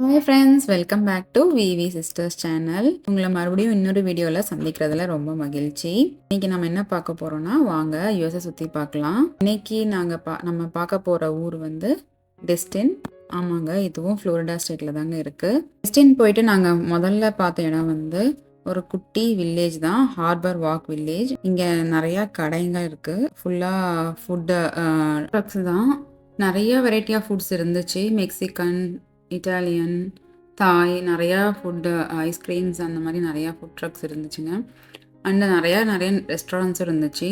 Hi friends, welcome back to Vivi sisters channel. உங்களை மறுபடியும் இன்னொரு வீடியோவில் சந்திக்கிறதுல ரொம்ப மகிழ்ச்சி. இன்னைக்கு நம்ம என்ன பார்க்க போறோம்னா, வாங்க யுஎஸ்ஏ சுற்றி பார்க்கலாம். இன்னைக்கு நம்ம பார்க்க போகிற ஊர் வந்து டெஸ்டின். ஆமாங்க, இதுவும் ஃப்ளோரிடா ஸ்டேட்டில் தாங்க இருக்குது. டெஸ்டின் போயிட்டு நாங்கள் முதல்ல பார்த்த இடம் வந்து ஒரு குட்டி வில்லேஜ் தான், ஹார்பர் வாக் வில்லேஜ். இங்கே நிறையா கடைங்க இருக்குது. ஃபுல்லாக ஃபுட்டு ட்ரக்ஸ் தான். நிறைய வெரைட்டி ஆஃப் ஃபுட்ஸ் இருந்துச்சு. மெக்சிகன், இட்டாலியன், தாய், நிறையா ஃபுட்டு, ஐஸ்கிரீம்ஸ் அந்த மாதிரி நிறையா ஃபுட் ட்ரக்ஸ் இருந்துச்சுங்க. அண்ட் நிறைய ரெஸ்டாரண்ட்ஸும் இருந்துச்சு.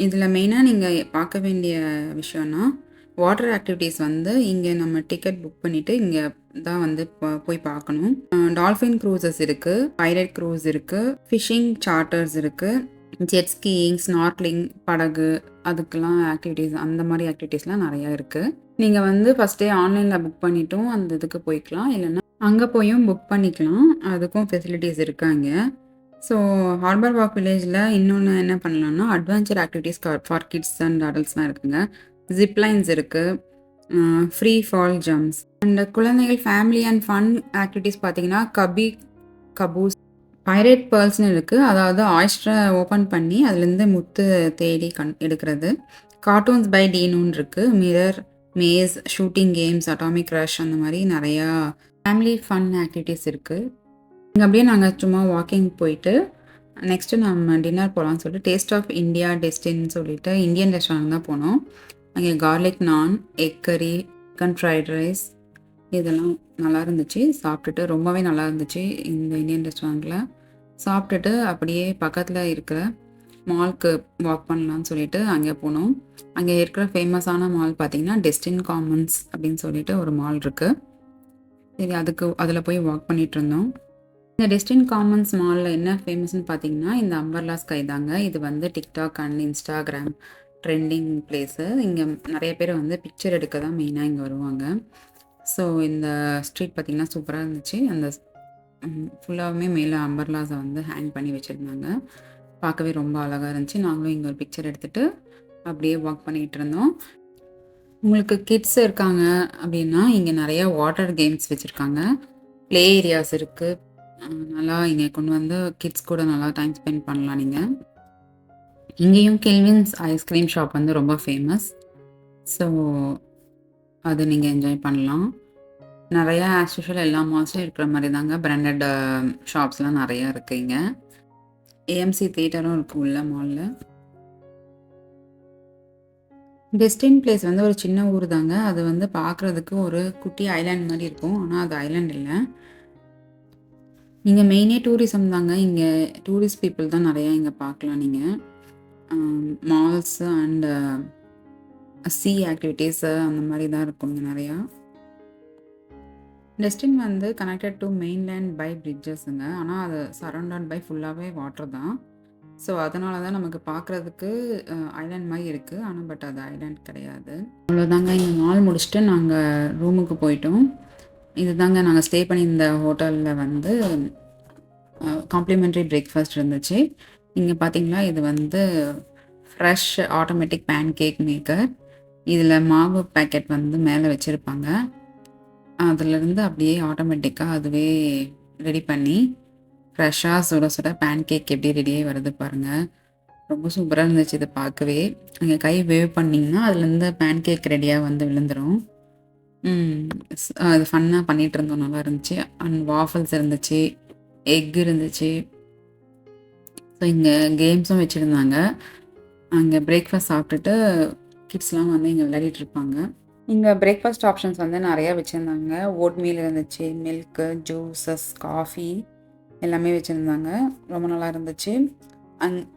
இதில் மெயினாக நீங்கள் பார்க்க வேண்டிய விஷயம்னா, வாட்டர் ஆக்டிவிட்டீஸ் வந்து இங்கே நம்ம டிக்கெட் புக் பண்ணிவிட்டு இங்கே தான் வந்து போய் பார்க்கணும். டால்ஃபின் க்ரூசஸ் இருக்குது, பைரட் க்ரூஸ் இருக்குது, ஃபிஷிங் சார்ட்டர்ஸ் இருக்குது, ஜெட் ஸ்கீயிங், ஸ்நார்க்லிங், படகு, அதுக்கெல்லாம் ஆக்டிவிட்டீஸ், அந்த மாதிரி ஆக்டிவிட்டீஸ்லாம் நிறையா இருக்குது. நீங்கள் வந்து ஃபஸ்ட்டே ஆன்லைனில் புக் பண்ணிட்டும் அந்த இதுக்கு போய்க்கலாம், இல்லைன்னா அங்கே போயும் புக் பண்ணிக்கலாம். அதுக்கும் ஃபெசிலிட்டிஸ் இருக்காங்க. ஸோ ஹார்பர் வாக் வில்லேஜில் இன்னொன்று என்ன பண்ணலான்னா, adventure activities for kids and அடல்ட்ஸ்லாம் இருக்குங்க. ஜிப்லைன்ஸ் இருக்குது, ஃப்ரீ ஃபால் ஜம்ப்ஸ். அண்ட் குழந்தைகள் ஃபேமிலி அண்ட் ஃபன் ஆக்டிவிட்டீஸ் பார்த்தீங்கன்னா, கபூஸ், பைரேட் பேர்ல்ஸ்னு இருக்குது. அதாவது ஆயிஸ்டரை ஓப்பன் பண்ணி அதுலேருந்து முத்து தேடி எடுக்கிறது. கார்ட்டூன்ஸ் பை டீனூன் இருக்குது. Mirror maze, shooting games, atomic rush, அந்த மாதிரி நிறையா ஃபேமிலி ஃபன் ஆக்டிவிட்டீஸ் இருக்குது. இங்கே அப்படியே நாங்கள் சும்மா வாக்கிங் போயிட்டு நெக்ஸ்ட்டு நம்ம டின்னர் போகலான்னு சொல்லிட்டு டேஸ்ட் ஆஃப் இந்தியா டெஸ்டின்னு சொல்லிட்டு இந்தியன் ரெஸ்டாரண்ட் தான் போனோம். அங்கே கார்லிக் நான், எக் கறி, சிக்கன் ஃப்ரைட் ரைஸ் இதெல்லாம் நல்லா இருந்துச்சு. சாப்பிட்டுட்டு ரொம்பவே நல்லா இருந்துச்சு இந்த இந்தியன் ரெஸ்டாரண்ட்டில். சாப்பிட்டுட்டு அப்படியே பக்கத்தில் இருக்கிற மால்க்கு வாக் பண்ணலான்னு சொல்லிட்டு அங்கே போனோம். அங்கே இருக்கிற ஃபேமஸான மால் பார்த்திங்கன்னா டெஸ்டின் காமன்ஸ் அப்படின்னு சொல்லிட்டு ஒரு மால் இருக்குது. சரி, அதில் போய் வாக் பண்ணிகிட்டு இருந்தோம். இந்த டெஸ்டின் காமன்ஸ் மாலில் என்ன ஃபேமஸ்ன்னு பார்த்தீங்கன்னா, இந்த அம்பர்லா ஸ்கை தாங்க. இது வந்து TikTok and Instagram trending place. இங்கே நிறைய பேர் வந்து பிக்சர் எடுக்க தான் மெயினாக இங்கே வருவாங்க. ஸோ இந்த ஸ்ட்ரீட் பார்த்திங்கன்னா சூப்பராக இருந்துச்சு. அந்த ஃபுல்லாகவுமே மேலே அம்பர்லாஸை வந்து ஹேங் பண்ணி வச்சுருந்தாங்க. பார்க்கவே ரொம்ப அழகாக இருந்துச்சு. நாங்களும் இங்கே ஒரு பிக்சர் எடுத்துகிட்டு அப்படியே வாக் பண்ணிகிட்டு இருந்தோம். உங்களுக்கு கிட்ஸ் இருக்காங்க அப்படின்னா இங்கே நிறையா வாட்டர் கேம்ஸ் வச்சுருக்காங்க. ப்ளே ஏரியாஸ் இருக்குது. நல்லா இங்கே கொண்டு வந்து கிட்ஸ் கூட நல்லா டைம் ஸ்பெண்ட் பண்ணலாம் நீங்கள். இங்கேயும் கெல்வின்ஸ் ஐஸ்கிரீம் ஷாப் வந்து ரொம்ப ஃபேமஸ். ஸோ அது நீங்கள் என்ஜாய் பண்ணலாம். நிறையா ஆஸ் யூஷுவல் எல்லா மால்ஸ்லையும் இருக்கிற மாதிரி தாங்க பிராண்டட் ஷாப்ஸ்லாம் நிறையா இருக்குது. இங்கே ஏஎம்சி தியேட்டரும் இருக்குது உள்ள மாலில். டெஸ்டின் பிளேஸ் வந்து ஒரு சின்ன ஊர் தாங்க. அது வந்து பார்க்குறதுக்கு ஒரு குட்டி ஐலாண்ட் மாதிரி இருக்கும். ஆனால் அது ஐலாண்ட் இல்லை. இங்கே மெயினே டூரிசம் தாங்க. இங்கே டூரிஸ்ட் பீப்புள் தான் நிறையா இங்கே பார்க்கலாம். நீங்கள் மால்ஸு அண்டு சி ஆக்டிவிட்டீஸு அந்த மாதிரி தான் இருக்கும் இங்கே நிறையா. டெஸ்டின் வந்து கனெக்டட் டு மெயின்லேண்ட் பை பிரிட்ஜஸ்ங்க. ஆனால் அது சரௌண்டட் பை ஃபுல்லாகவே வாட்டர் தான். ஸோ அதனால தான் நமக்கு பார்க்குறதுக்கு ஐலாண்ட் மாதிரி இருக்குது. ஆனால் பட் அது ஐலாண்ட் கிடையாது. அவ்வளோதாங்க. இங்கே மால் முடிச்சுட்டு நாங்கள் ரூமுக்கு போயிட்டோம். இது தாங்க நாங்கள் ஸ்டே பண்ணியிருந்த ஹோட்டலில் வந்து காம்ப்ளிமெண்ட்ரி பிரேக்ஃபாஸ்ட் இருந்துச்சு. இங்கே பார்த்தீங்களா, இது வந்து fresh automatic pancake maker. இதில் மாவு பேக்கெட் வந்து மேலே வச்சுருப்பாங்க. அதுலேருந்து அப்படியே ஆட்டோமேட்டிக்காக அதுவே ரெடி பண்ணி ஃப்ரெஷ்ஷாக சுட சுட பேன் கேக் எப்படி ரெடியாகி வருது பாருங்கள். ரொம்ப சூப்பராக இருந்துச்சு இதை பார்க்கவே. அங்கே கை வேவ் பண்ணிங்கன்னா அதுலேருந்து பேன் கேக் ரெடியாக வந்து விழுந்துடும். அது ஃபன்னாக பண்ணிகிட்டு இருந்தோம், நல்லா இருந்துச்சு. அண்ட் வாஃபல்ஸ் இருந்துச்சு, எக் இருந்துச்சு. ஸோ இங்கே கேம்ஸும் வச்சுருந்தாங்க. அங்கே பிரேக்ஃபாஸ்ட் சாப்பிட்டுட்டு கிட்ஸ்லாம் வந்து இங்கே விளையாடிட்டுருப்பாங்க. இங்கே பிரேக்ஃபாஸ்ட் ஆப்ஷன்ஸ் வந்து நிறையா வச்சுருந்தாங்க. ஓட் மீல் இருந்துச்சு, மில்க்கு, ஜூஸஸ், காஃபி எல்லாமே வச்சுருந்தாங்க. ரொம்ப நல்லா இருந்துச்சு.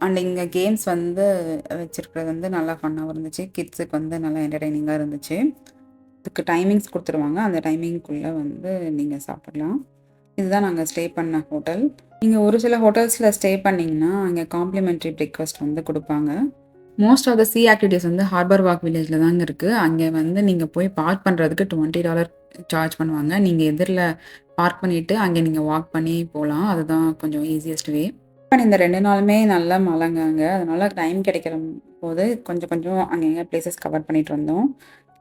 அண்ட் இங்கே கேம்ஸ் வந்து வச்சுருக்கிறது வந்து நல்லா ஃபன்னாகவும் இருந்துச்சு. கிட்ஸுக்கு வந்து நல்லா என்டர்டெய்னிங்காக இருந்துச்சு. இதுக்கு டைமிங்ஸ் கொடுத்துருவாங்க. அந்த டைமிங்குள்ளே வந்து நீங்கள் சாப்பிடலாம். இதுதான் நாங்கள் ஸ்டே பண்ண ஹோட்டல். நீங்கள் ஒரு சில ஹோட்டல்ஸில் ஸ்டே பண்ணிங்கன்னா அங்கே காம்ப்ளிமெண்ட்ரி பிரேக்ஃபாஸ்ட் வந்து கொடுப்பாங்க. Most of the sea activities வந்து ஹார்பர் வாக் வில்லேஜில் தாங்க இருக்குது. அங்கே வந்து நீங்கள் போய் பார்க் பண்ணுறதுக்கு $20 சார்ஜ் பண்ணுவாங்க. நீங்கள் எதிரில் பார்க் பண்ணிவிட்டு அங்கே நீங்கள் வாக் பண்ணி போகலாம். அதுதான் கொஞ்சம் ஈஸியஸ்ட் வே. இந்த 2 நாளுமே நல்ல மழைங்க அங்கே. அதனால் டைம் கிடைக்கிற போது கொஞ்சம் அங்கங்கே பிளேசஸ் கவர் பண்ணிட்டு வந்தோம்.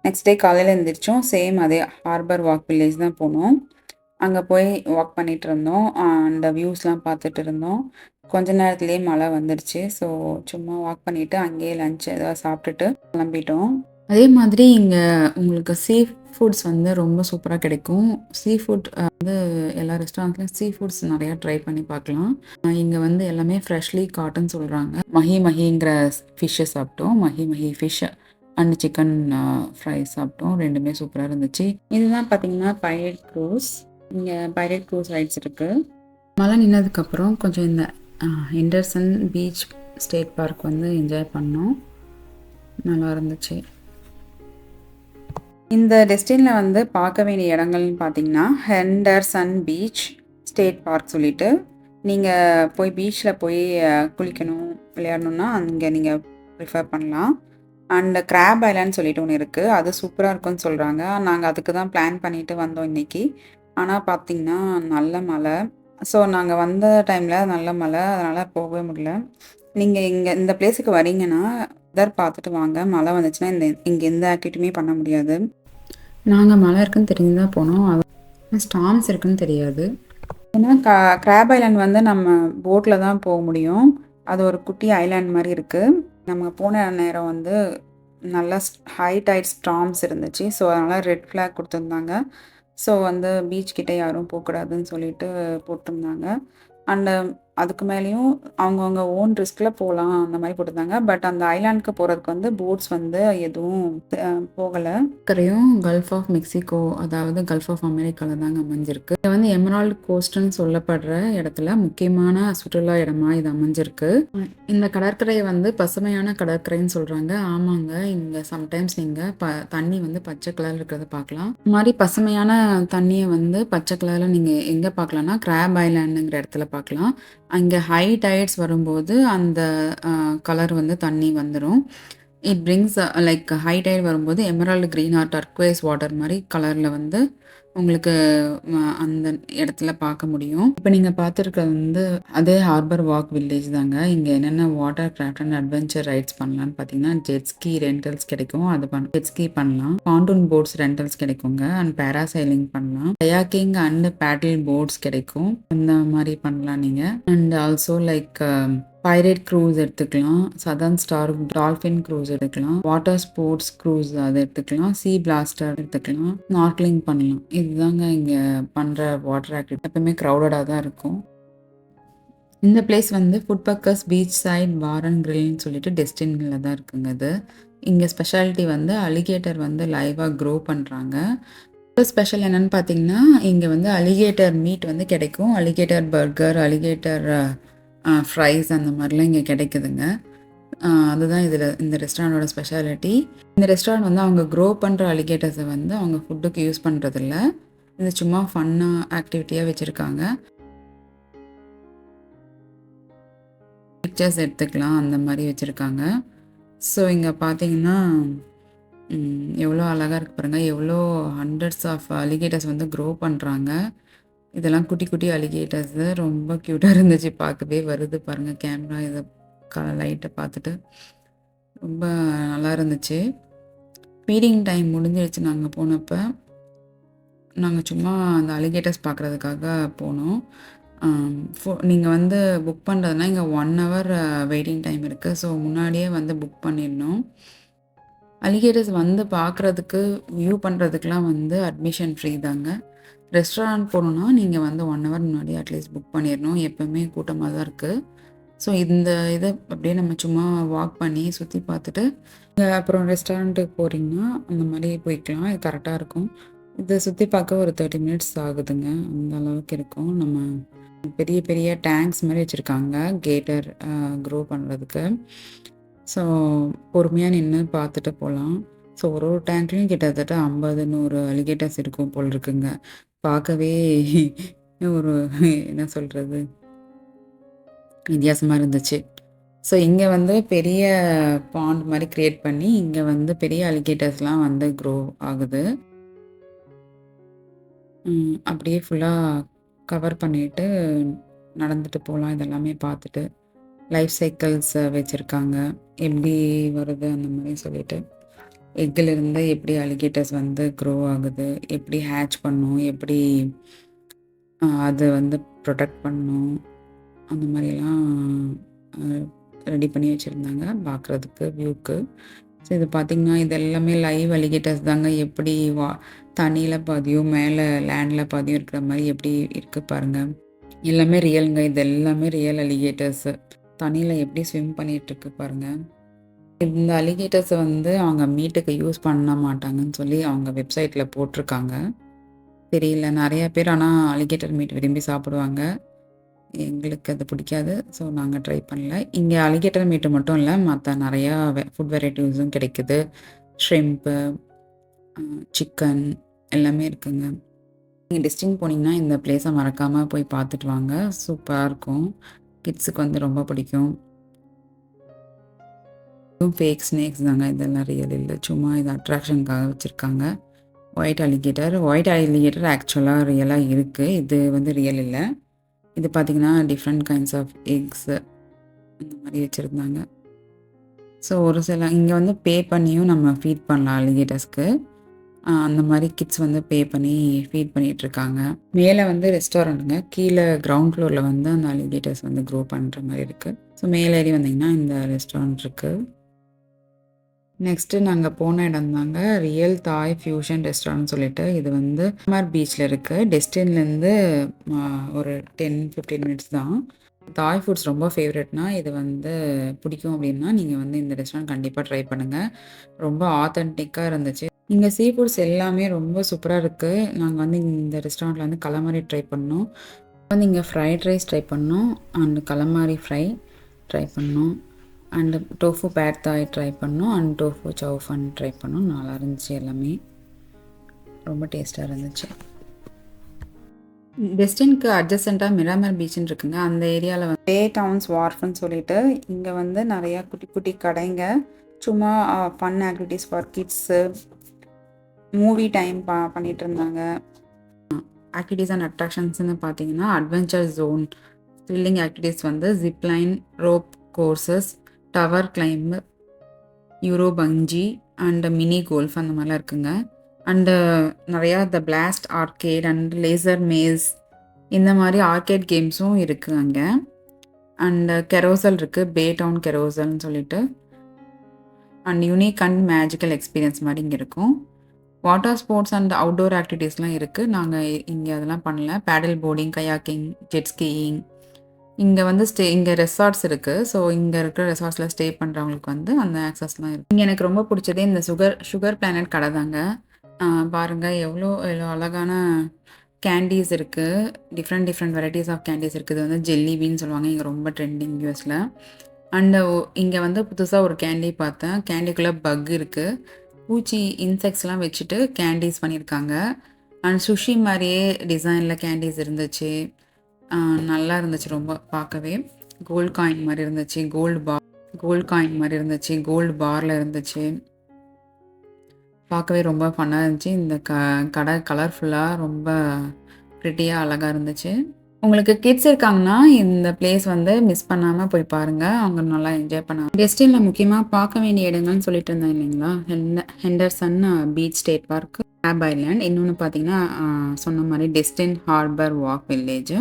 நெக்ஸ்ட் டே காலையில் எழுந்திரிச்சோம். சேம் அதே ஹார்பர் வாக் வில்லேஜ் தான் போனோம். அங்கே போய் வாக் பண்ணிகிட்டு இருந்தோம். அந்த வியூஸ்லாம் பார்த்துட்டு இருந்தோம். கொஞ்ச நேரத்துலேயே மழை வந்துடுச்சு. ஸோ சும்மா வாக் பண்ணிவிட்டு அங்கேயே லஞ்ச் ஏதாவது சாப்பிட்டுட்டு கிளம்பிட்டோம். அதே மாதிரி இங்கே உங்களுக்கு சீ ஃபுட்ஸ் வந்து ரொம்ப சூப்பராக கிடைக்கும். சீ ஃபுட் வந்து எல்லா ரெஸ்டாரண்ட்லையும் சீ ஃபுட்ஸ் நிறையா ட்ரை பண்ணி பார்க்கலாம். இங்கே வந்து எல்லாமே ஃப்ரெஷ்லி காட்டுன்னு சொல்கிறாங்க. மஹி மஹிங்கிற ஃபிஷ்ஷை சாப்பிட்டோம். Mahi Mahi fish and chicken fry சாப்பிட்டோம். ரெண்டுமே சூப்பராக இருந்துச்சு. இதுதான் பார்த்தீங்கன்னா பைரேட் க்ரூஸ். இங்கே பைரேட் க்ரூஸ் ரைட்ஸ் இருக்குது. மழை நின்னதுக்கப்புறம் கொஞ்சம் இந்த ஹெண்டர்சன் பீச் ஸ்டேட் பார்க் வந்து என்ஜாய் பண்ணோம். நல்லா இருந்துச்சு. இந்த டெஸ்டினில் வந்து பார்க்க வேண்டிய இடங்கள்னு பார்த்தீங்கன்னா ஹெண்டர்சன் பீச் ஸ்டேட் பார்க் சொல்லிட்டு நீங்கள் போய் பீச்சில் போய் குளிக்கணும் விளையாடணுன்னா அங்கே நீங்கள் ப்ரிஃபர் பண்ணலாம். அண்ட் கிராப் ஐலாண்ட் சொல்லிட்டு ஒன்று இருக்குது. அது சூப்பராக இருக்குன்னு சொல்கிறாங்க. நாங்கள் அதுக்கு தான் பிளான் பண்ணிட்டு வந்தோம் இன்றைக்கி. ஆனால் பார்த்திங்கன்னா நல்ல மழை. ஸோ நாங்கள் வந்த டைமில் நல்ல மழை, அதனால் போகவே முடியல. நீங்கள் இங்கே இந்த பிளேஸுக்கு வரீங்கன்னா வெதர் பார்த்துட்டு வாங்க. மழை வந்துச்சுன்னா இங்கே எந்த ஆக்டிவிட்டியுமே பண்ண முடியாது. நாங்கள் மழை இருக்குன்னு தெரிஞ்சு தான் போனோம். அது ஸ்டார்ம்ஸ் இருக்குன்னு தெரியாது. ஏன்னா கிராப் ஐலாண்ட் வந்து நம்ம போட்டில் தான் போக முடியும். அது ஒரு குட்டி ஐலாண்ட் மாதிரி இருக்குது. நம்ம போன நேரம் வந்து நல்லா ஹை டைட் ஸ்டார்ம்ஸ் இருந்துச்சு. ஸோ அதனால் ரெட் ஃப்ளாக் கொடுத்துருந்தாங்க. ஸோ வந்து பீச் கிட்டே யாரும் போகக்கூடாதுன்னு சொல்லிட்டு போட்டிருந்தாங்க. அண்டு அதுக்கு மேலேயும் அவங்கவுங்க ஓன் ரிஸ்கில் போகலாம் அந்த மாதிரி போட்டிருந்தாங்க. பட் அந்த ஐலாண்டுக்கு போகிறதுக்கு வந்து போட்ஸ் வந்து எதுவும் போகலை. கரையும் கல்ஃப் ஆஃப் மெக்சிகோ, அதாவது கல்ஃப் ஆஃப் அமெரிக்காவில் தாங்க அமைஞ்சிருக்கு. இது வந்து எமரால்டு கோஸ்ட்னு சொல்லப்படுற இடத்துல முக்கியமான சுற்றுலா இடமா இது அமைஞ்சிருக்கு. இந்த கடற்கரையை வந்து பசுமையான கடற்கரைன்னு சொல்கிறாங்க. ஆமாங்க, இங்கே சம்டைம்ஸ் நீங்கள் தண்ணி வந்து பச்சை கலரில் இருக்கிறத பார்க்கலாம். இந்த மாதிரி பசுமையான தண்ணியை வந்து பச்சை கலரில் நீங்கள் எங்கே பார்க்கலான்னா கிராப் ஐலாண்டுங்கிற இடத்துல பார்க்கலாம். அங்கே ஹை டைட்ஸ் வரும்போது அந்த கலர் வந்து தண்ணி வந்துடும். It brings like high tide வரும்போது emerald green or turquoise water மாதிரி கலரில் வந்து உங்களுக்கு அந்த இடத்துல பார்க்க முடியும். இப்போ நீங்கள் பார்த்துருக்கிறது வந்து அதே ஹார்பர் வாக் வில்லேஜ் தாங்க. இங்கே என்னென்ன water craft and adventure rides பண்ணலான்னு பார்த்தீங்கன்னா ஜெட்ஸ்கி ரெண்டல்ஸ் கிடைக்கும். அது ஜெட்ஸ்கி பண்ணலாம். பாண்டூன் போட்ஸ் ரெண்டல்ஸ் கிடைக்குங்க. அண்ட் பேராசைலிங் பண்ணலாம். கயாக்கிங் அண்ட் பேட்டில் போட்ஸ் கிடைக்கும். அந்த மாதிரி பண்ணலாம் நீங்கள். And also like pirate cruise எடுத்துக்கலாம். சதர்ன் ஸ்டார் டால்ஃபின் க்ரூஸ் எடுக்கலாம். வாட்டர் ஸ்போர்ட்ஸ் க்ரூஸ் அதை எடுத்துக்கலாம். சீ பிளாஸ்டர் எடுத்துக்கலாம். ஸ்நார்க்லிங் பண்ணலாம். இதுதாங்க இங்கே பண்ணுற வாட்டர் ஆக்டிவிட்டி. எப்பவுமே க்ரௌடடாக தான் இருக்கும். இந்த பிளேஸ் வந்து food packers beach side bar and கிரில்னு சொல்லிட்டு டெஸ்டினியில் தான் இருக்குங்க. இது இங்கே ஸ்பெஷாலிட்டி வந்து அலிகேட்டர் வந்து லைவாக க்ரோ பண்ணுறாங்க. ஸ்பெஷல் என்னென்னு பார்த்தீங்கன்னா இங்கே வந்து அலிகேட்டர் மீட் வந்து கிடைக்கும். அலிகேட்டர் பர்கர், அலிகேட்டர் ஃப்ரைஸ் அந்த மாதிரிலாம் இங்கே கிடைக்குதுங்க. அதுதான் இந்த ரெஸ்டாரண்ட்டோட ஸ்பெஷாலிட்டி. இந்த ரெஸ்டாரண்ட் வந்து அவங்க க்ரோ பண்ணுற அலிகேட்டர்ஸை வந்து அவங்க ஃபுட்டுக்கு யூஸ் பண்ணுறதில்ல. இது சும்மா ஃபன்னாக ஆக்டிவிட்டியாக வச்சுருக்காங்க. பிக்சர்ஸ் எடுத்துக்கலாம் அந்த மாதிரி வச்சுருக்காங்க. ஸோ இங்கே பார்த்தீங்கன்னா எவ்வளோ அழகாக இருக்குது பாருங்கள். எவ்வளோ ஹண்ட்ரட்ஸ் ஆஃப் அலிகேட்டர்ஸ் வந்து க்ரோ பண்ணுறாங்க. இதெல்லாம் குட்டி குட்டி அலிகேட்டர்ஸு. ரொம்ப க்யூட்டாக இருந்துச்சு பார்க்கவே. வருது பாருங்கள் கேமரா இதை லைட்டை பார்த்துட்டு ரொம்ப நல்லா இருந்துச்சு. ஃபீடிங் டைம் முடிஞ்சிடுச்சு. நாங்கள் போனப்போ நாங்கள் சும்மா அந்த அலிகேட்டர்ஸ் பார்க்குறதுக்காக போனோம். நீங்கள் வந்து புக் பண்ணுறதுனா இங்கே 1 hour வெயிட்டிங் டைம் இருக்குது. ஸோ முன்னாடியே வந்து புக் பண்ணிடணும். அலிகேட்டர்ஸ் வந்து பார்க்குறதுக்கு வியூ பண்ணுறதுக்கெலாம் வந்து அட்மிஷன் ஃப்ரீ தாங்க. ரெஸ்டாரண்ட் போகணுன்னா நீங்கள் வந்து 1 hour முன்னாடி அட்லீஸ்ட் புக் பண்ணிடணும். எப்போவுமே கூட்டமாக தான் இருக்குது. ஸோ இந்த இதை அப்படியே நம்ம சும்மா வாக் பண்ணி சுற்றி பார்த்துட்டு அப்புறம் ரெஸ்டாரண்ட்டுக்கு போகிறீங்கன்னா அந்த மாதிரி போய்க்கலாம். இது கரெக்டாக இருக்கும். இதை சுற்றி பார்க்க ஒரு 30 minutes ஆகுதுங்க. அந்த அளவுக்கு இருக்கும். நம்ம பெரிய பெரிய டேங்க்ஸ் மாதிரி வச்சுருக்காங்க கேட்டர் க்ரோ பண்ணுறதுக்கு. ஸோ பொறுமையாக நின்று பார்த்துட்டு போகலாம். ஸோ ஒரு டேங்க்லேயும் கிட்டத்தட்ட 50-100 அலிகேட்டர்ஸ் இருக்கும் போல் இருக்குங்க. பார்க்கவே ஒரு என்ன சொல்கிறது வித்தியாசமாக இருந்துச்சு. ஸோ இங்கே வந்து பெரிய பாண்ட் மாதிரி க்ரியேட் பண்ணி இங்கே வந்து பெரிய அலிகேட்டர்ஸ்லாம் வந்து க்ரோ ஆகுது. அப்படியே ஃபுல்லாக கவர் பண்ணிவிட்டு நடந்துட்டு போகலாம். இதெல்லாமே பார்த்துட்டு லைஃப் சைக்கிள்ஸ் வச்சுருக்காங்க. எப்படி வருது அந்த மாதிரி சொல்லிட்டு எக்கிலிருந்து எப்படி அலிகேட்டர்ஸ் வந்து க்ரோ ஆகுது, எப்படி ஹேட்ச் பண்ணும், எப்படி அது வந்து ப்ரொடெக்ட் பண்ணும், அந்த மாதிரிலாம் ரெடி பண்ணி வச்சுருந்தாங்க பார்க்குறதுக்கு வியூக்கு. ஸோ இது பார்த்திங்கன்னா இது எல்லாமே லைவ் அலிகேட்டர்ஸ் தாங்க. எப்படி தண்ணியில் பாதியும் மேலே லேண்டில் பாதியும் இருக்கிற மாதிரி எப்படி இருக்குது பாருங்கள். எல்லாமே ரியலுங்க. இது எல்லாமே ரியல் அலிகேட்டர்ஸு. தண்ணியில் எப்படி ஸ்விம் பண்ணிகிட்ருக்கு பாருங்கள். இந்த அலிகேட்டர்ஸை வந்து அவங்க மீட்டுக்கு யூஸ் பண்ண மாட்டாங்கன்னு சொல்லி அவங்க வெப்சைட்டில் போட்டிருக்காங்க. தெரியல, நிறையா பேர் ஆனால் அலிகேட்டர் மீட் விரும்பி சாப்பிடுவாங்க. எங்களுக்கு அது பிடிக்காது. ஸோ நாங்கள் ட்ரை பண்ணல. இங்கே அலிகேட்டர் மீட்டு மட்டும் இல்லை, மற்ற நிறையா ஃபுட் வெரைட்டிஸும் கிடைக்குது. ஷ்ரிம்ப்பு, சிக்கன் எல்லாமே இருக்குங்க. நீங்கள் டெஸ்டின் போனீங்கன்னா இந்த பிளேஸை மறக்காமல் போய் பார்த்துட்டு வாங்க. சூப்பராக இருக்கும். கிட்ஸுக்கு வந்து ரொம்ப பிடிக்கும். இதுவும் ஃபேக் ஸ்னேக்ஸ் தாங்க. இதெல்லாம் ரியல் இல்லை, சும்மா இது அட்ராக்ஷனுக்காக வச்சுருக்காங்க. ஒயிட் அலிகேட்டர் ஆக்சுவலாக ரியலாக இருக்குது. இது வந்து ரியல் இல்லை. இது பார்த்திங்கன்னா டிஃப்ரெண்ட் கைண்ட்ஸ் ஆஃப் எக்ஸு இந்த மாதிரி வச்சுருந்தாங்க. ஸோ ஒரு சில இங்கே வந்து பே பண்ணியும் நம்ம ஃபீட் பண்ணலாம் அலிகேட்டர்ஸ்க்கு. அந்த மாதிரி கிட்ஸ் வந்து பே பண்ணி ஃபீட் பண்ணிகிட்ருக்காங்க. மேலே வந்து ரெஸ்டாரண்ட்டுங்க, கீழே கிரவுண்ட் ஃப்ளோரில் வந்து அந்த அலிகேட்டர்ஸ் வந்து க்ரோ பண்ணுற மாதிரி இருக்குது. ஸோ மேலே ஏறி வந்தீங்கன்னா இந்த ரெஸ்டாரண்ட் இருக்குது. நெக்ஸ்ட்டு நாங்கள் போன இடம் தாங்க ரியல் தாய் ஃபியூஷன் ரெஸ்டாரண்ட் சொல்லிட்டு. இது வந்து பீச்சில் இருக்குது. டெஸ்டின்லேருந்து ஒரு 10-15 மினிட்ஸ் தான். தாய் ஃபுட்ஸ் ரொம்ப ஃபேவரெட்னா இது வந்து பிடிக்கும் அப்படின்னா நீங்கள் வந்து இந்த ரெஸ்டாரண்ட் கண்டிப்பாக ட்ரை பண்ணுங்கள். ரொம்ப ஆத்தென்டிக்காக இருந்துச்சு. இங்கே சீ ஃபுட்ஸ் எல்லாமே ரொம்ப சூப்பராக இருக்குது. நாங்கள் வந்து இந்த ரெஸ்டாரண்ட்டில் வந்து கலமாரி ட்ரை பண்ணோம். வந்து இங்கே ஃப்ரைட் ரைஸ் ட்ரை பண்ணோம், அண்டு கலமாரி ஃப்ரை ட்ரை பண்ணோம், அண்டு டோஃபு பேட் தாய் ட்ரை பண்ணோம், அண்ட் டோஃபு சவுஃபன் ட்ரை பண்ணோம். நல்லா இருந்துச்சு, எல்லாமே ரொம்ப டேஸ்ட்டாக இருந்துச்சு. டெஸ்டினுக்கு அட்ஜசண்ட்டாக மிராமர் பீச்சுன்னு இருக்குங்க. அந்த ஏரியாவில் வந்து பே டவுன்ஸ் வார்ஃப்னு சொல்லிட்டு இங்கே வந்து நிறையா குட்டி குட்டி கடைங்க, சும்மா fun activities for kids, movie time பண்ணிகிட்டு இருந்தாங்க. ஆக்டிவிட்டீஸ் அண்ட் அட்ராக்ஷன்ஸ்னு பார்த்தீங்கன்னா அட்வென்ச்சர் ஜோன், த்ரில்லிங் ஆக்டிவிட்டீஸ் வந்து zipline, rope courses, tower climb, euro bungee and mini golf அந்த மாதிரிலாம் இருக்குங்க. அண்டு நிறையா the blast arcade and laser maze இந்த மாதிரி ஆர்கேட் கேம்ஸும் இருக்குது அங்கே. அண்டு கெரோசல் இருக்குது, பே டவுன் கெரோசல்னு சொல்லிட்டு. And unique and magical experience மாதிரி இங்கே இருக்கும். வாட்டர் ஸ்போர்ட்ஸ் அண்ட் அவுட்டோர் ஆக்டிவிட்டீஸ்லாம் இருக்குது. நாங்கள் இங்கே அதெல்லாம் பண்ணல. பேடல் போர்டிங், கயாக்கிங், ஜெட் ஸ்கீயிங். இங்கே வந்து இங்கே ரெசார்ட்ஸ் இருக்குது. ஸோ இங்கே இருக்கிற ரெசார்ட்ஸில் ஸ்டே பண்ணுறவங்களுக்கு வந்து அந்த ஆக்சஸ்லாம் இருக்குது. இங்கே எனக்கு ரொம்ப பிடிச்சதே இந்த சுகர் பிளானட் கடை தாங்க. பாருங்கள் எவ்வளோ அழகான கேண்டீஸ் இருக்குது. டிஃப்ரெண்ட் வெரைட்டிஸ் ஆஃப் கேண்டீஸ் இருக்குது. இது வந்து ஜெல்லி பீன்னு சொல்லுவாங்க. இங்கே ரொம்ப ட்ரெண்டிங் யூஎஸில். அண்டு இங்கே வந்து புதுசாக ஒரு கேண்டி பார்த்தேன். கேண்டிக்குள்ளே பக் இருக்குது. பூச்சி இன்செக்ட்ஸ்லாம் வச்சுட்டு கேண்டீஸ் பண்ணியிருக்காங்க. அண்ட் சுஷி மாதிரியே டிசைனில் கேண்டீஸ் இருந்துச்சு. நல்லா இருந்துச்சு ரொம்ப பார்க்கவே. கோல்டு காயின் மாதிரி இருந்துச்சு, கோல்டு பாரில் இருந்துச்சு. பார்க்கவே ரொம்ப ஃபன்னாக இருந்துச்சு. இந்த கடை கலர்ஃபுல்லாக ரொம்ப ப்ரிட்டியாக அழகாக இருந்துச்சு. உங்களுக்கு கிட்ஸ் இருக்காங்கன்னா இந்த பிளேஸ் வந்து மிஸ் பண்ணாமல் போய் பாருங்கள். அவங்க நல்லா என்ஜாய் பண்ணாங்க. டெஸ்டினில் முக்கியமாக பார்க்க வேண்டிய இடங்கள்னு சொல்லிட்டு இருந்தேன் இல்லைங்களா, Henderson beach state park, crab island, இன்னொன்று பார்த்தீங்கன்னா சொன்ன மாதிரி Destin harbour walk village,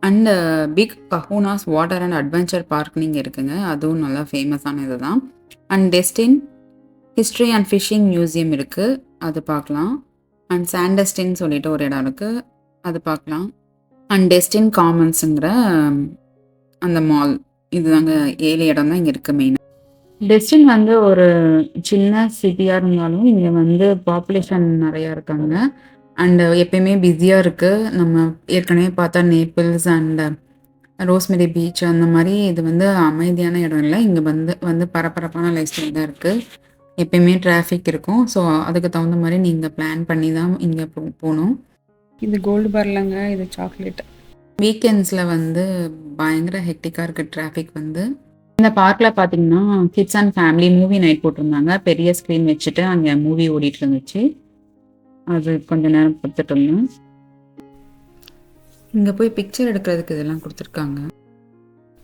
and big Kahunas water and adventure park நீங்கள் இருக்குங்க. அதுவும் நல்லா ஃபேமஸான இது தான். And Destin history and fishing museum இருக்குது, அது பார்க்கலாம். அண்ட் சாண்டஸ்டின் சொல்லிட்டு ஒரு இடம் இருக்குது, அது பார்க்கலாம். அண்ட் டெஸ்டின் காமன்ஸுங்கிற அந்த மால், இதுதாங்க 7 இடம் தான் இங்கே இருக்குது மெயினாக. டெஸ்டின் வந்து ஒரு சின்ன சிட்டியாக இருந்தாலும் இங்கே வந்து பாப்புலேஷன் நிறையா இருக்காங்க. அண்டு எப்பயுமே பிஸியாக இருக்குது. நம்ம ஏற்கனவே பார்த்தா நேபிள்ஸ் அண்ட் ரோஸ்மெரி பீச் அந்த மாதிரி இது வந்து அமைதியான இடம் இல்லை. இங்கே வந்து பரபரப்பான லைஃப் ஸ்டைல் தான் இருக்குது. எப்பயுமே டிராஃபிக் இருக்கும். ஸோ அதுக்கு தகுந்த மாதிரி நீங்கள் பிளான் பண்ணி தான் இங்கே போகணும். இது கோல்டு பார்லங்க, இது சாக்லேட். வீக்கெண்ட்ஸில் வந்து பயங்கர ஹெக்டிக்காக இருக்குது டிராஃபிக் வந்து. இந்த பார்க்கில் பார்த்தீங்கன்னா kids and family movie night போட்டிருந்தாங்க. பெரிய ஸ்க்ரீன் வச்சுட்டு அங்கே மூவி ஓடிட்டு இருந்துச்சு. அது கொஞ்சம் நேரம் கொடுத்துட்டு இருந்தோம். இங்கே போய் பிக்சர் எடுக்கிறதுக்கு இதெல்லாம் கொடுத்துருக்காங்க.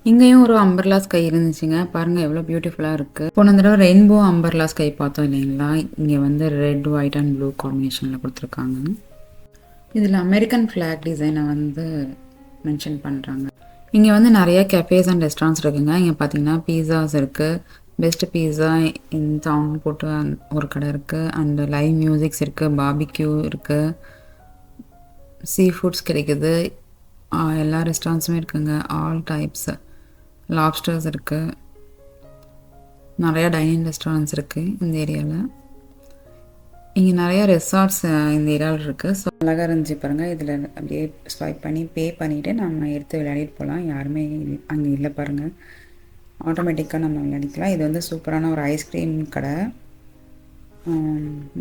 இங்கேயும் ஒரு அம்பர்லா ஸ்கை இருந்துச்சுங்க. பாருங்கள் எவ்வளோ பியூட்டிஃபுல்லாக இருக்குது. போன தடவை ரெயின்போ அம்பர்லா ஸ்கை பார்த்தோம் இல்லைங்களா? இங்கே வந்து ரெட், ஒயிட் அண்ட் ப்ளூ காம்பினேஷனில் கொடுத்துருக்காங்க. இதில் அமெரிக்கன் ஃப்ளாக் டிசைனை வந்து மென்ஷன் பண்ணுறாங்க. இங்கே வந்து நிறைய கெஃபேஸ் அண்ட் ரெஸ்டாரண்ட்ஸ் இருக்குங்க. இங்கே பார்த்தீங்கன்னா பீஸாஸ் இருக்குது. பெஸ்ட் பீஸா இன் டவுன் போட்டு ஒரு கடை இருக்குது. அண்டு லைவ் மியூசிக்ஸ் இருக்குது. பார்பிக்யூ இருக்குது. சீ ஃபுட்ஸ் கிடைக்குது. எல்லா ரெஸ்டாரண்ட்ஸுமே இருக்குங்க. ஆல் டைப்ஸ் லாப்ஸ்டர்ஸ் இருக்குது. நிறையா டைனிங் ரெஸ்டாரண்ட்ஸ் இருக்குது இந்த ஏரியாவில். இங்கே நிறையா ரெசார்ட்ஸ் இந்த ஏரியாவில் இருக்குது. ஸோ அழகாக இருந்துச்சு பாருங்கள். இதில் அப்படியே ஸ்வைப் பண்ணி பே பண்ணிவிட்டு நம்ம எடுத்து விளையாடிட்டு போகலாம். யாருமே அங்கே இல்லை பாருங்கள். ஆட்டோமேட்டிக்காக நம்ம விளையாடிக்கலாம். இது வந்து சூப்பரான ஒரு ஐஸ்கிரீம் கடை.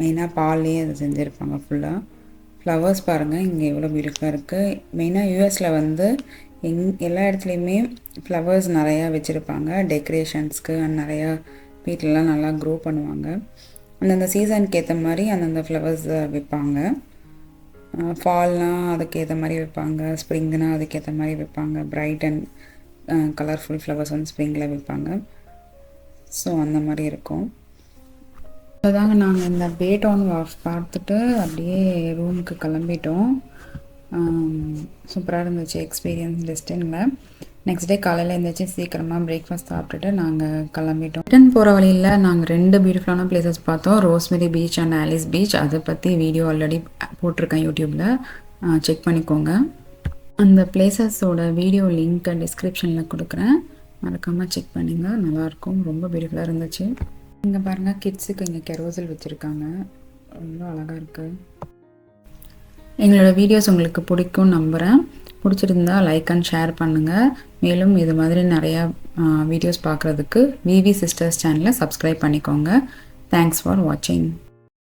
மெயினாக பால்லேயே அதை செஞ்சுருப்பாங்க ஃபுல்லாக. ஃப்ளவர்ஸ் பாருங்கள் இங்கே எவ்வளோ பியூட்டிஃபுல்லாக இருக்குது. மெயினாக யூஎஸில் வந்து எல்லா இடத்துலையுமே ஃப்ளவர்ஸ் நிறையா வச்சுருப்பாங்க டெக்கரேஷன்ஸ்க்கு. அண்ட் நிறையா வீட்டிலலாம் நல்லா க்ரோ பண்ணுவாங்க. அந்தந்த சீசனுக்கு ஏற்ற மாதிரி அந்தந்த ஃப்ளவர்ஸ் வைப்பாங்க. ஃபால்னால் அதுக்கேற்ற மாதிரி வைப்பாங்க. ஸ்ப்ரிங்னால் அதுக்கேற்ற மாதிரி வைப்பாங்க. பிரைட் அண்ட் கலர்ஃபுல் ஃப்ளவர்ஸ் வந்து ஸ்ப்ரிங்கில் வைப்பாங்க. ஸோ அந்த மாதிரி இருக்கும். அதுதாங்க நாங்கள் இந்த பேட்டவுன் பார்த்துட்டு அப்படியே ரூமுக்கு கிளம்பிட்டோம். சூப்பராக இருந்துச்சு எக்ஸ்பீரியன்ஸ் டெஸ்டிங்கில். நெக்ஸ்ட் டே காலையில் எழுந்திரிச்சு சீக்கிரமாக பிரேக்ஃபாஸ்ட் சாப்பிட்டுட்டு நாங்கள் கிளம்பிட்டோம். ரிட்டன் போகிற வழியில் நாங்கள் 2 பியூட்டிஃபுல்லான பிளேசஸ் பார்த்தோம். Rosemary beach and Alice beach. அதை பற்றி வீடியோ ஆல்ரெடி போட்டிருக்கேன் யூடியூப்பில், செக் பண்ணிக்கோங்க. அந்த பிளேசஸோட வீடியோ லிங்க்கை டிஸ்கிரிப்ஷனில் கொடுக்குறேன், மறக்காமல் செக் பண்ணுங்கள். நல்லாயிருக்கும், ரொம்ப பியூட்டிஃபுல்லாக இருந்துச்சு. இங்கே பாருங்கள் கிட்ஸுக்கு இங்கே கெரோசல் வச்சுருக்காங்க, ரொம்ப அழகாக இருக்குது. எங்களோட வீடியோஸ் உங்களுக்கு பிடிக்கும் நம்புகிறேன். பிடிச்சிருந்தா லைக் அண்ட் ஷேர் பண்ணுங்கள். மேலும் இது மாதிரி நிறையா வீடியோஸ் பார்க்குறதுக்கு விவி சிஸ்டர்ஸ் சேனலை சப்ஸ்கிரைப் பண்ணிக்கோங்க. தேங்க்ஸ் ஃபார் வாட்சிங்.